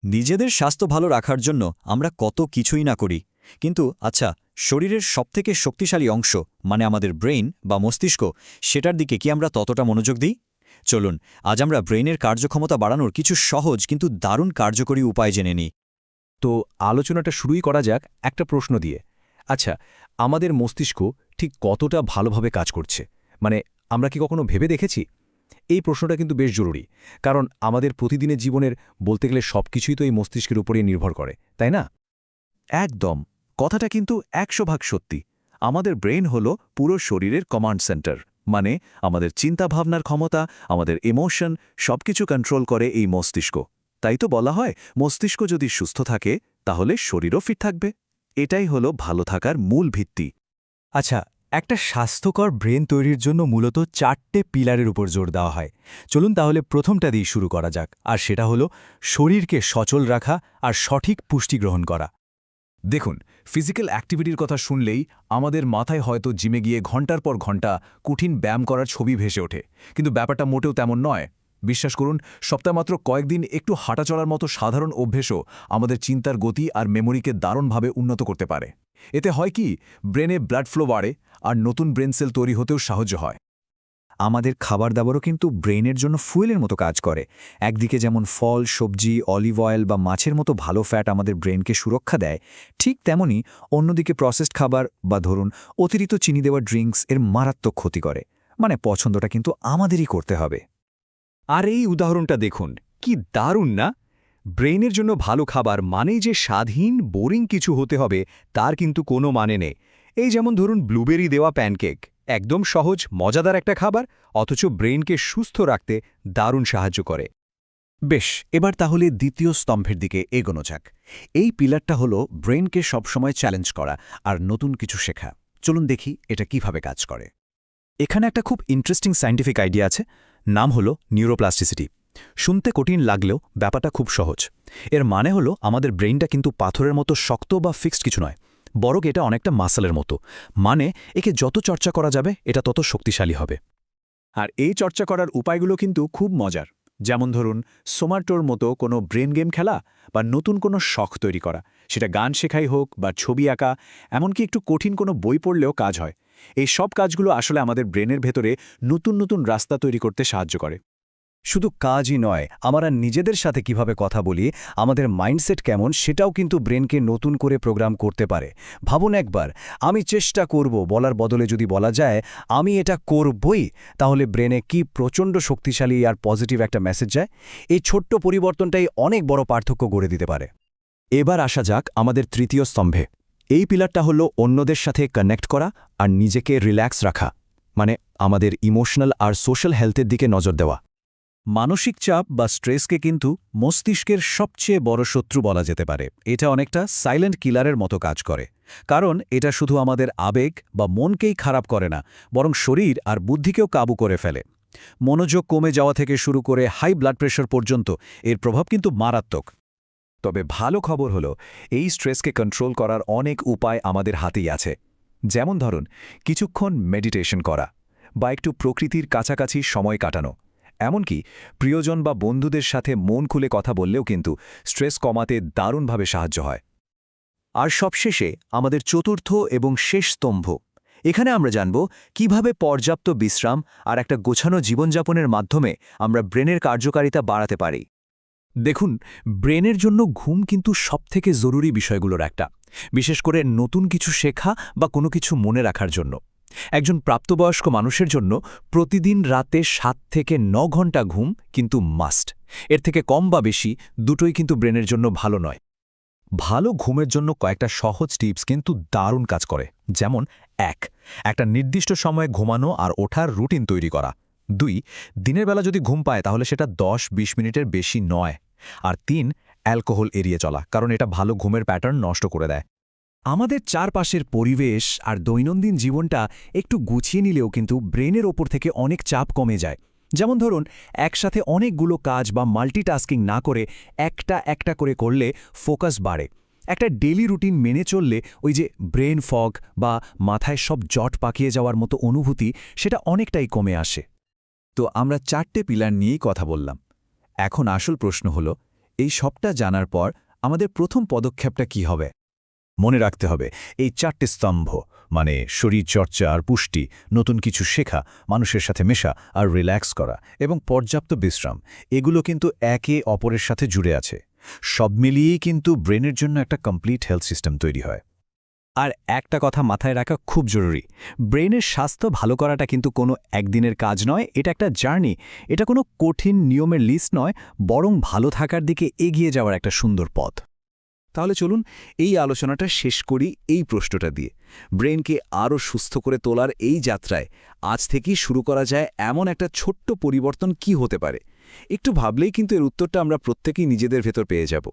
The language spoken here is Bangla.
নিজেদের স্বাস্থ্য ভালো রাখার জন্য আমরা কত কিছুই না করি, কিন্তু আচ্ছা, শরীরের সবথেকে শক্তিশালী অংশ মানে আমাদের ব্রেইন বা মস্তিষ্ক, সেটার দিকে কি আমরা ততটা মনোযোগ দিই? চলুন আজ আমরা ব্রেইনের কার্যক্ষমতা বাড়ানোর কিছু সহজ কিন্তু দারুণ কার্যকরী উপায় জেনে নিই। তো আলোচনাটা শুরুই করা যাক একটা প্রশ্ন দিয়ে। আচ্ছা, আমাদের মস্তিষ্ক ঠিক কতটা ভালোভাবে কাজ করছে? মানে আমরা কি কখনো ভেবে দেখেছি? এই প্রশ্নটা কিন্তু বেশ জরুরি, কারণ আমাদের প্রতিদিনের জীবনের বলতে গেলে সবকিছুই তো এই মস্তিষ্কের উপরেই নির্ভর করে, তাই না? একদম। কথাটা কিন্তু ১০০% সত্যি। আমাদের ব্রেইন হলো পুরো শরীরের কমান্ড সেন্টার, মানে আমাদের চিন্তাভাবনার ক্ষমতা, আমাদের ইমোশন সবকিছু কন্ট্রোল করে এই মস্তিষ্ক। তাই তো বলা হয়, মস্তিষ্ক যদি সুস্থ থাকে তাহলে শরীরও ফিট থাকবে। এটাই হলো ভালো থাকার মূল ভিত্তি। আচ্ছা, একটা স্বাস্থ্যকর ব্রেন তৈরির জন্য মূলত 4টে পিলারের উপর জোর দেওয়া হয়। চলুন তাহলে প্রথমটা দিয়ে শুরু করা যাক, আর সেটা হলো শরীরকে সচল রাখা আর সঠিক পুষ্টি গ্রহণ করা। দেখুন, ফিজিক্যাল অ্যাক্টিভিটির কথা শুনলেই আমাদের মাথায় হয়তো জিমে গিয়ে ঘন্টার পর ঘন্টা কঠিন ব্যায়াম করার ছবি ভেসে ওঠে, কিন্তু ব্যাপারটা মোটেও তেমন নয়। বিশ্বাস করুন, সপ্তাহে মাত্র কয়েকদিন একটু হাঁটা চলার মতো সাধারণ অভ্যেসও আমাদের চিন্তার গতি আর মেমোরিকে দারুণভাবে উন্নত করতে পারে। এতে হয় কি, ব্রেনে ব্লাড ফ্লো বাড়ে আর নতুন ব্রেন সেল তৈরি হতেও সাহায্য হয়। আমাদের খাবার দাবারও কিন্তু ব্রেইনের জন্য ফুয়েলের মতো কাজ করে। একদিকে যেমন ফল, সবজি, অলিভ অয়েল বা মাছের মতো ভালো ফ্যাট আমাদের ব্রেনকে সুরক্ষা দেয়, ঠিক তেমনি অন্যদিকে প্রসেসড খাবার বা ধরুন অতিরিক্ত চিনি দেওয়া ড্রিঙ্কস এর মারাত্মক ক্ষতি করে। মানে পছন্দটা কিন্তু আমাদেরই করতে হবে। আর এই উদাহরণটা দেখুন, কি দারুণ না? ব্রেইনের জন্য ভালো খাবার মানেই যে স্বাদহীন বোরিং কিছু হতে হবে তার কিন্তু কোনো মানে নেই। এই যেমন ধরুন ব্লুবেরি দেওয়া প্যানকেক, একদম সহজ মজাদার একটা খাবার, অথচ ব্রেইনকে সুস্থ রাখতে দারুণ সাহায্য করে। বেশ, এবার তাহলে দ্বিতীয় স্তম্ভের দিকে এগোনো যাক। এই পিলারটা হলো ব্রেনকে সবসময় চ্যালেঞ্জ করা আর নতুন কিছু শেখা। চলুন দেখি এটা কিভাবে কাজ করে। এখানে একটা খুব ইন্টারেস্টিং সায়েন্টিফিক আইডিয়া আছে, নাম হলো নিউরোপ্লাস্টিসিটি। শুনতে কঠিন লাগলেও ব্যাপারটা খুব সহজ। এর মানে হলো আমাদের ব্রেইনটা কিন্তু পাথরের মতো শক্ত বা ফিক্সড কিছু নয়, বরং এটা অনেকটা মাসলের মতো। মানে একে যত চর্চা করা যাবে এটা তত শক্তিশালী হবে। আর এই চর্চা করার উপায়গুলো কিন্তু খুব মজার। যেমন ধরুন, সোমাটোর মতো কোনো ব্রেন গেম খেলা বা নতুন কোনো শখ তৈরি করা, সেটা গান শেখাই হোক বা ছবি আঁকা, এমনকি একটু কঠিন কোনো বই পড়লেও কাজ হয়। এই সব কাজগুলো আসলে আমাদের ব্রেনের ভেতরে নতুন নতুন রাস্তা তৈরি করতে সাহায্য করে। শুধু কাজই নয়, আমরা নিজেদের সাথে কিভাবে কথা বলি, আমাদের মাইন্ডসেট কেমন, সেটাও কিন্তু ব্রেনকে নতুন করে প্রোগ্রাম করতে পারে। ভাবুন একবার, আমি চেষ্টা করব বলার বদলে যদি বলা যায় আমি এটা করবই, তাহলে ব্রেনে কি প্রচণ্ড শক্তিশালী আর পজিটিভ একটা মেসেজ যায়। এই ছোট্ট পরিবর্তনটাই অনেক বড় পার্থক্য গড়ে দিতে পারে। এবার আসা যাক আমাদের তৃতীয় স্তম্ভে। এই পিলারটা হলো অন্যদের সাথে কানেক্ট করা আর নিজেকে রিল্যাক্স রাখা, মানে আমাদের ইমোশনাল আর সোশ্যাল হেলথের দিকে নজর দেওয়া। মানসিক চাপ বা স্ট্রেসকে কিন্তু মস্তিষ্কের সবচেয়ে বড় শত্রু বলা যেতে পারে। এটা অনেকটা সাইলেন্ট কিলারের মতো কাজ করে, কারণ এটা শুধু আমাদের আবেগ বা মনকেই খারাপ করে না, বরং শরীর আর বুদ্ধিকেও কাবু করে ফেলে। মনোযোগ কমে যাওয়া থেকে শুরু করে হাই ব্লাড প্রেশার পর্যন্ত এর প্রভাব কিন্তু মারাত্মক। তবে ভালো খবর হলো, এই স্ট্রেসকে কন্ট্রোল করার অনেক উপায় আমাদের হাতেই আছে। যেমন ধরুন, কিছুক্ষণ মেডিটেশন করা বা একটু প্রকৃতির কাছাকাছি সময় কাটানো, এমনকি প্রিয়জন বা বন্ধুদের সাথে মন খুলে কথা বললেও কিন্তু স্ট্রেস কমাতে দারুণভাবে সাহায্য হয়। আর সবশেষে আমাদের চতুর্থ এবং শেষ স্তম্ভ। এখানে আমরা জানব কিভাবে পর্যাপ্ত বিশ্রাম আর একটা গোছানো জীবনযাপনের মাধ্যমে আমরা ব্রেনের কার্যকারিতা বাড়াতে পারি। দেখুন, ব্রেনের জন্য ঘুম কিন্তু সবথেকে জরুরি বিষয়গুলোর একটা, বিশেষ করে নতুন কিছু শেখা বা কোনো কিছু মনে রাখার জন্য। একজন প্রাপ্তবয়স্ক মানুষের জন্য প্রতিদিন রাতে 7 থেকে 9 ঘন্টা ঘুম কিন্তু মাস্ট। এর থেকে কম বা বেশি দুটোই কিন্তু ব্রেনের জন্য ভালো নয়। ভালো ঘুমের জন্য কয়েকটা সহজ টিপস কিন্তু দারুণ কাজ করে। যেমন 1, একটা নির্দিষ্ট সময়ে ঘুমানো আর ওঠার রুটিন তৈরি করা। 2, দিনের বেলা যদি ঘুম পায় তাহলে সেটা 10-20 মিনিটের বেশি নয়। আর 3, অ্যালকোহল এড়িয়ে চলা, কারণ এটা ভালো ঘুমের প্যাটার্ন নষ্ট করে দেয়। আমাদের চারপাশের পরিবেশ আর দৈনন্দিন জীবনটা একটু গুছিয়ে নিলেও কিন্তু ব্রেনের ওপর থেকে অনেক চাপ কমে যায়। যেমন ধরুন, একসাথে অনেকগুলো কাজ বা মাল্টিটাস্কিং না করে একটা একটা করে করলে ফোকাস বাড়ে। একটা ডেইলি রুটিন মেনে চললে ওই যে ব্রেন ফগ বা মাথায় সব জট পাকিয়ে যাওয়ার মতো অনুভূতি, সেটা অনেকটাই কমে আসে। তো আমরা 4টে পিলার নিয়েই কথা বললাম। এখন আসল প্রশ্ন হলো, এই সবটা জানার পর আমাদের প্রথম পদক্ষেপটা কি হবে? মনে রাখতে হবে এই 4টে স্তম্ভ, মানে শরীরচর্চা আর পুষ্টি, নতুন কিছু শেখা, মানুষের সাথে মেশা আর রিল্যাক্স করা এবং পর্যাপ্ত বিশ্রাম, এগুলো কিন্তু একে অপরের সাথে জুড়ে আছে। সব মিলিয়েই কিন্তু ব্রেনের জন্য একটা কমপ্লিট হেলথ সিস্টেম তৈরি হয়। আর একটা কথা মাথায় রাখা খুব জরুরি, ব্রেনের স্বাস্থ্য ভালো করাটা কিন্তু কোনো একদিনের কাজ নয়, এটা একটা জার্নি। এটা কোনো কঠিন নিয়মের লিস্ট নয়, বরং ভালো থাকার দিকে এগিয়ে যাওয়ার একটা সুন্দর পথ। তাহলে চলুন এই আলোচনাটা শেষ করি এই প্রশ্নটা দিয়ে। ব্রেনকে আরও সুস্থ করে তোলার এই যাত্রায় আজ থেকেই শুরু করা যায় এমন একটা ছোট্ট পরিবর্তন কি হতে পারে? একটু ভাবলেই কিন্তু এর উত্তরটা আমরা প্রত্যেকেই নিজেদের ভেতর পেয়ে যাব।